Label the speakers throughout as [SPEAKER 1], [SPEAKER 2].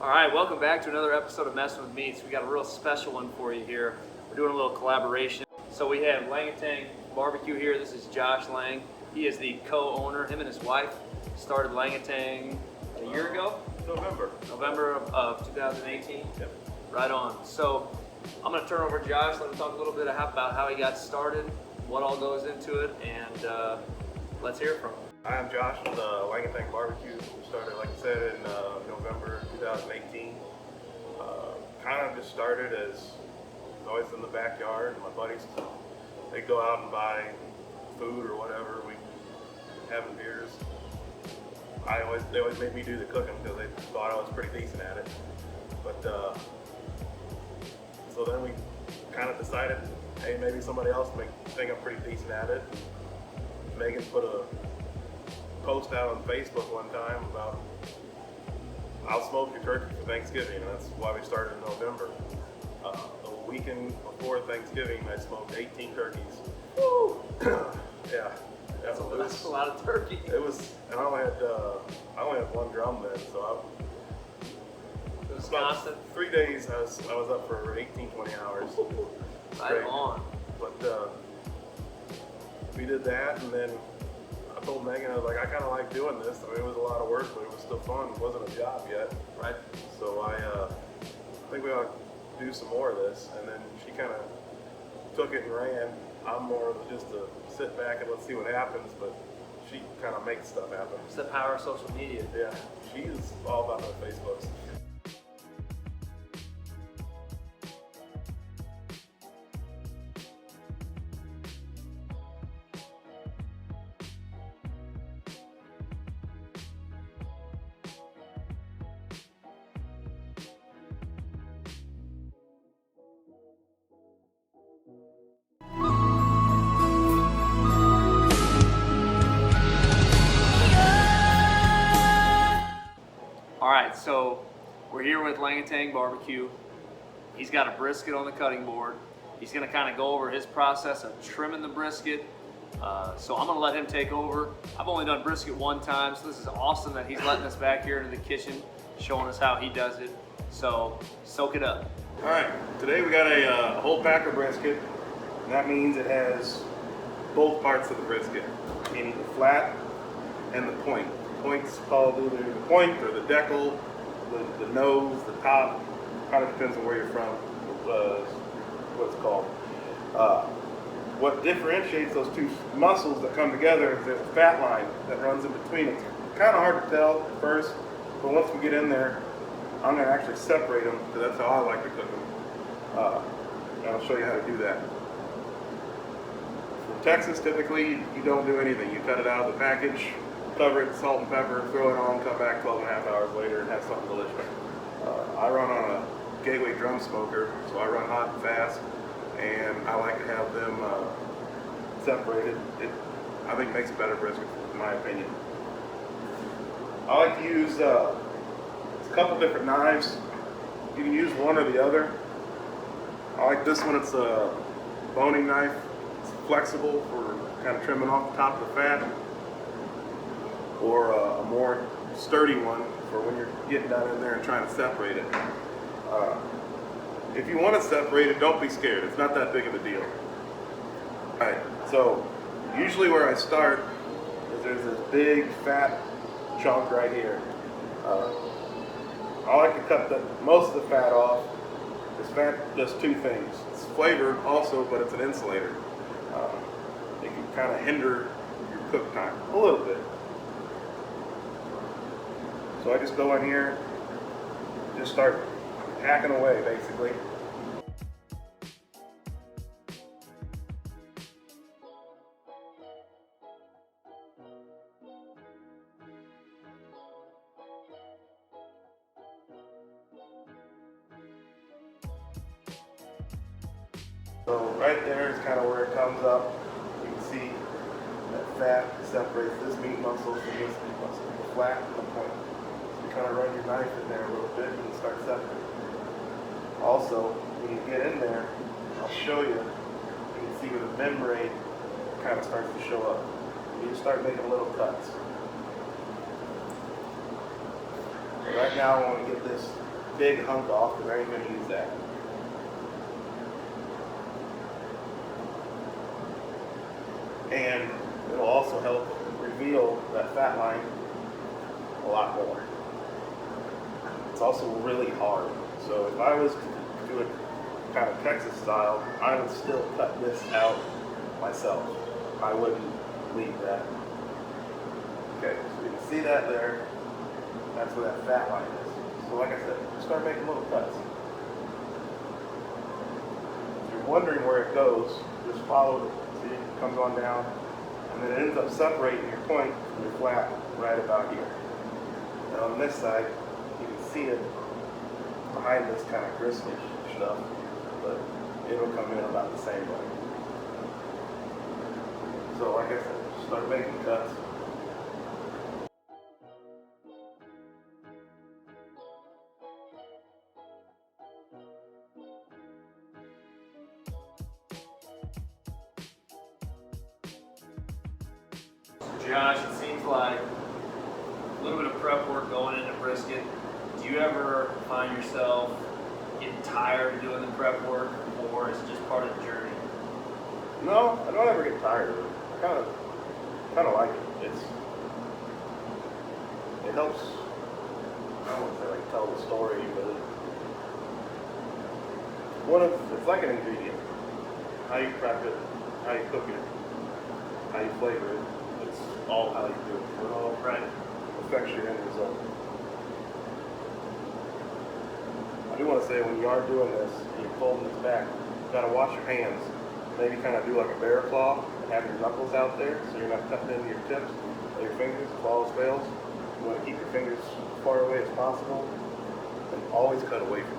[SPEAKER 1] All right, welcome back to another episode of Messin With Meats. We got a real special one for you here. We're doing a little collaboration. So we have Lang-A-Tang BBQ here. This is Josh Lang. He is the co-owner. Him and his wife started Lang-A-Tang a year ago? November of 2018?
[SPEAKER 2] Yep.
[SPEAKER 1] Right on. So I'm going to turn over to Josh, let him talk a little bit about how he got started, what all goes into it, and let's hear it from him.
[SPEAKER 2] Hi, I'm Josh from the Lang-A-Tang BBQ. We started, like I said, in November 2018. Kind of just started as always in the backyard. My buddies, they'd go out and buy food or whatever. We having beers. They always made me do the cooking because they thought I was pretty decent at it. But so then we kind of decided, hey, maybe somebody else may think I'm pretty decent at it. Megan put a post out on Facebook one time about I'll smoke your turkey for Thanksgiving, and that's why we started in November. The weekend before Thanksgiving, I smoked 18 turkeys.
[SPEAKER 1] Woo!
[SPEAKER 2] Yeah.
[SPEAKER 1] That's a lot of turkey.
[SPEAKER 2] It was, and I only had one drum then, so
[SPEAKER 1] It was constant.
[SPEAKER 2] 3 days I was up for 18, 20 hours.
[SPEAKER 1] Right on.
[SPEAKER 2] But we did that, and then I told Megan, I was like, I kind of like doing this. I mean, it was a lot of work, but it was still fun. It wasn't a job yet.
[SPEAKER 1] Right.
[SPEAKER 2] So I think we ought to do some more of this. And then she kind of took it and ran. I'm more of just to sit back and let's see what happens, but she kind of makes stuff happen.
[SPEAKER 1] It's the power of social media.
[SPEAKER 2] Yeah, she is all about the Facebooks.
[SPEAKER 1] All right, so we're here with Lang-A-Tang BBQ. He's got a brisket on the cutting board. He's gonna kind of go over his process of trimming the brisket. So I'm gonna let him take over. I've only done brisket one time, so this is awesome that he's letting us back here into the kitchen, showing us how he does it. So soak it up.
[SPEAKER 2] All right, today we got a whole pack of brisket, and that means it has both parts of the brisket, meaning the flat and the point. The point's called either the point or the decal, the nose, the top. Kind of depends on where you're from, what it's called. What differentiates those two muscles that come together is there's a fat line that runs in between it. It's kind of hard to tell at first, but once we get in there, I'm going to actually separate them because that's how I like to cook them. And I'll show you how to do that. In Texas, typically, you don't do anything. You cut it out of the package, cover it, salt and pepper, throw it on, come back 12 and a half hours later and have something delicious. I run on a gateway drum smoker, so I run hot and fast, and I like to have them separated. It, I think, makes a better brisket, in my opinion. I like to use a couple different knives. You can use one or the other. I like this one. It's a boning knife. It's flexible for kind of trimming off the top of the fat, or a more sturdy one for when you're getting down in there and trying to separate it. If you want to separate it, don't be scared. It's not that big of a deal. All right, so usually where I start is there's this big fat chunk right here. I like to cut most of the fat off. This fat does two things. It's flavor also, but it's an insulator. It can kind of hinder your cook time a little bit. So I just go in here, just start hacking away basically. So right there is kind of where it comes up. You can see that fat separates this meat muscle from this meat muscle, the flat and the point. So you kind of run your knife in there a little bit and start separating. Also, when you get in there, I'll show you, you can see where the membrane kind of starts to show up. You just start making little cuts. Right now I want to get this big hunk off because I ain't gonna use that. And it'll also help reveal that fat line a lot more. It's also really hard. So if I was to do it kind of Texas style, I would still cut this out myself. I wouldn't leave that. Okay, so you can see that there. That's where that fat line is. So like I said, just start making little cuts. If you're wondering where it goes, just follow it. See, it comes on down, and then it ends up separating your point from your flat right about here. And on this side, you can see it behind this kind of brisket stuff, but it'll come in about the same way. So like I said, just start making cuts.
[SPEAKER 1] Josh, it seems like a little bit of prep work going into brisket. Do you ever find yourself getting tired of doing the prep work, or is it just part of the journey?
[SPEAKER 2] No, I don't ever get tired of it. I kind of like it. It helps. I don't want to say like tell the story, but it's like an ingredient. How you prep it, how you cook it, how you flavor it. It's all how you do it. It all affects your end result. I do want to say when you are doing this and you're folding this back, you got to wash your hands. Maybe kind of do like a bear claw and have your knuckles out there so you're not cutting into your tips or your fingers if all else fails. You want to keep your fingers as far away as possible and always cut away from it.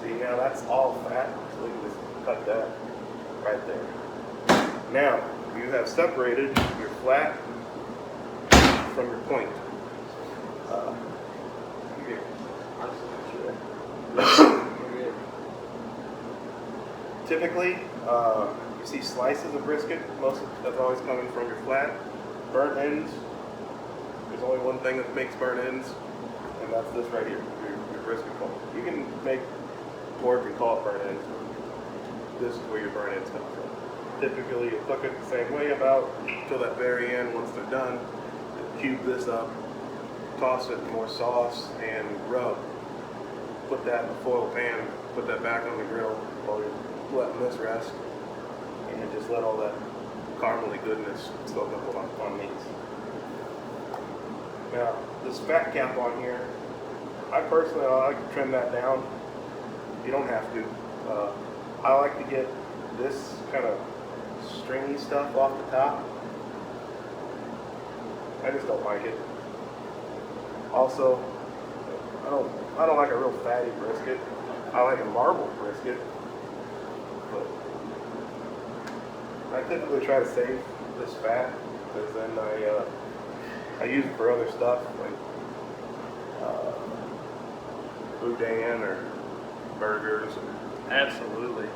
[SPEAKER 2] See, now that's all fat, so we can just cut that right there. Now, you have separated your flat from your point. Here. Typically, you see slices of brisket. That's always coming from your flat. Burnt ends. There's only one thing that makes burnt ends, and that's this right here, your brisket point. You can make pork and call it burnt ends. This is where your burnt ends come from. Typically, you cook it the same way about till that very end. Once they're done, you cube this up, toss it in more sauce, and rub. Put that in the foil pan, put that back on the grill while you're letting this rest, and just let all that caramely goodness soak up on these. Now, this fat cap on here, I personally like to trim that down. You don't have to. I like to get this kind of stringy stuff off the top. I just don't like it. Also, I don't like a real fatty brisket. I like a marbled brisket, but I typically try to save this fat because then I use it for other stuff like boudin or burgers.
[SPEAKER 1] Absolutely.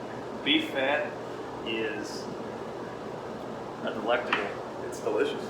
[SPEAKER 1] Beef fat is a delectable.
[SPEAKER 2] It's delicious.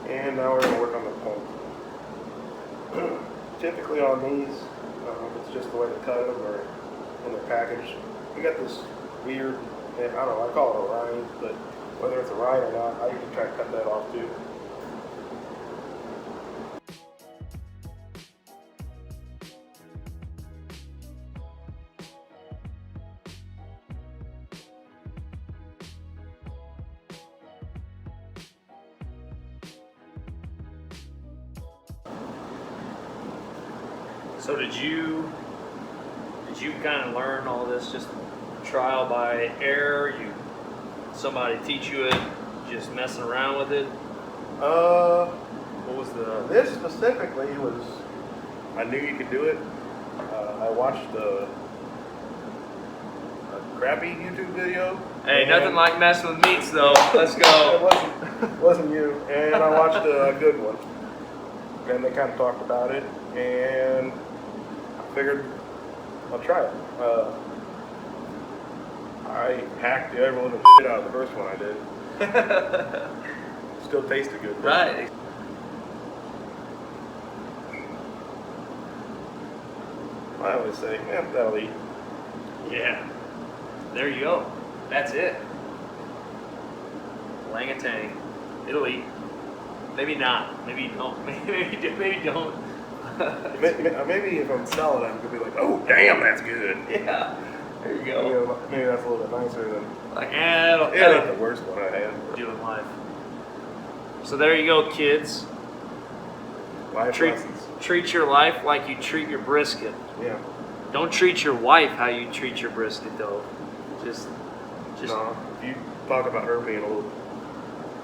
[SPEAKER 2] And now we're going to work on the point. Typically on these, it's just the way they cut them or when they're packaged. You got this weird, I don't know, I call it a rind, but whether it's a rind or not, I usually try to cut that off too.
[SPEAKER 1] So did you kind of learn all this just trial by error? Somebody teach you it, just messing around with it?
[SPEAKER 2] What was this specifically was, I knew you could do it. I watched a crappy YouTube video.
[SPEAKER 1] Hey, nothing like Messin With Meats though. Let's go.
[SPEAKER 2] It wasn't you. And I watched a good one. And they kind of talked about it, and I figured I'll try it. I hacked the everyone the shit out of the first one I did. Still tasted good. Though.
[SPEAKER 1] Right.
[SPEAKER 2] I always say, yeah, that'll eat.
[SPEAKER 1] Yeah. There you go. That's it. Lang-A-Tang. It'll eat. Maybe not. Maybe don't. Maybe don't.
[SPEAKER 2] Maybe if I'm selling it, I'm gonna be like, oh damn, that's good.
[SPEAKER 1] Yeah. There you go.
[SPEAKER 2] Maybe that's a little bit nicer than.
[SPEAKER 1] Like,
[SPEAKER 2] It ain't the worst one I had.
[SPEAKER 1] Doing life. So there you go, kids.
[SPEAKER 2] Life lessons.
[SPEAKER 1] Treat your life like you treat your brisket.
[SPEAKER 2] Yeah.
[SPEAKER 1] Don't treat your wife how you treat your brisket, though. Just.
[SPEAKER 2] No. If you talk about her being a little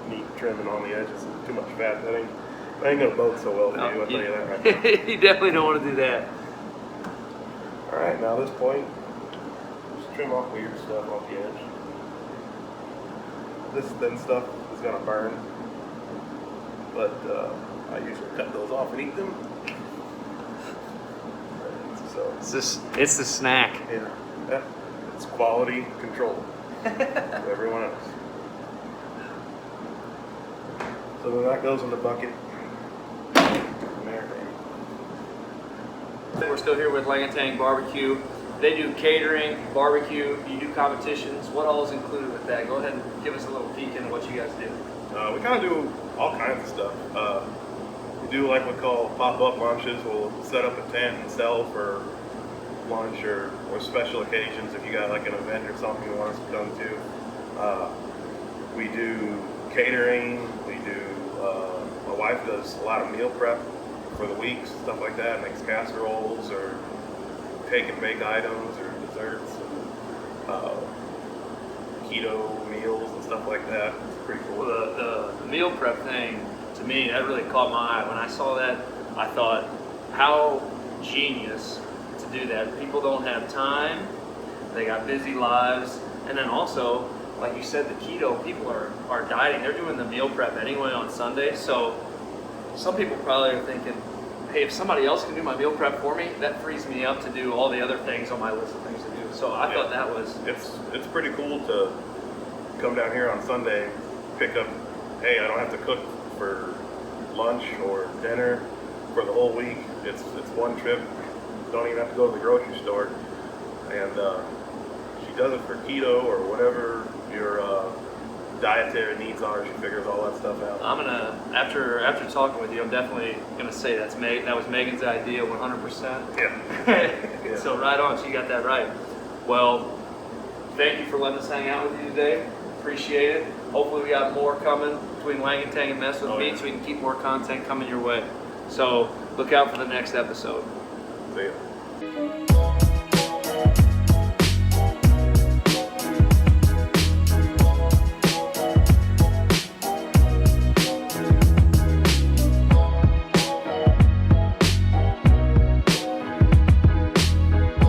[SPEAKER 2] meat trimming on the edges, too much fat, that ain't gonna bode so well for you. I'll tell you that right now.
[SPEAKER 1] You definitely don't want to do that.
[SPEAKER 2] All right, now this point, just trim off weird stuff off the edge. This thin stuff is gonna burn, but I usually cut those off and eat them. So
[SPEAKER 1] It's the snack.
[SPEAKER 2] yeah, it's quality control. Everyone else. So then that goes in the bucket.
[SPEAKER 1] We're still here with Lang-A-Tang Barbecue. They do catering, barbecue, you do competitions. What all is included with that? Go ahead and give us a little peek into what you guys do.
[SPEAKER 2] We kind of do all kinds of stuff. We do like what we call pop-up lunches. We'll set up a tent and sell for lunch or special occasions if you got like an event or something you want us to come to. We do catering. We do, my wife does a lot of meal prep for the weeks, stuff like that, makes casseroles or take and bake items or desserts, and, keto meals and stuff like that. It's pretty cool.
[SPEAKER 1] Well, the meal prep thing, to me, that really caught my eye. When I saw that, I thought, how genius to do that. People don't have time, they got busy lives, and then also, like you said, the keto, people are dieting. They're doing the meal prep anyway on Sunday, so some people probably are thinking, hey, if somebody else can do my meal prep for me, that frees me up to do all the other things on my list of things to do. So I thought that was...
[SPEAKER 2] It's pretty cool to come down here on Sunday, pick up, hey, I don't have to cook for lunch or dinner for the whole week. It's one trip. Don't even have to go to the grocery store. And she does it for keto or whatever your dietary needs are. She figures all that stuff out.
[SPEAKER 1] I'm gonna, after talking with you, I'm definitely gonna say that was Megan's idea 100%.
[SPEAKER 2] Yeah.
[SPEAKER 1] So right on, she got that right. Well, thank you for letting us hang out with you today. Appreciate it. Hopefully we got more coming between Lang-A-Tang and Messin With Meats, so we can keep more content coming your way. So look out for the next episode.
[SPEAKER 2] See ya.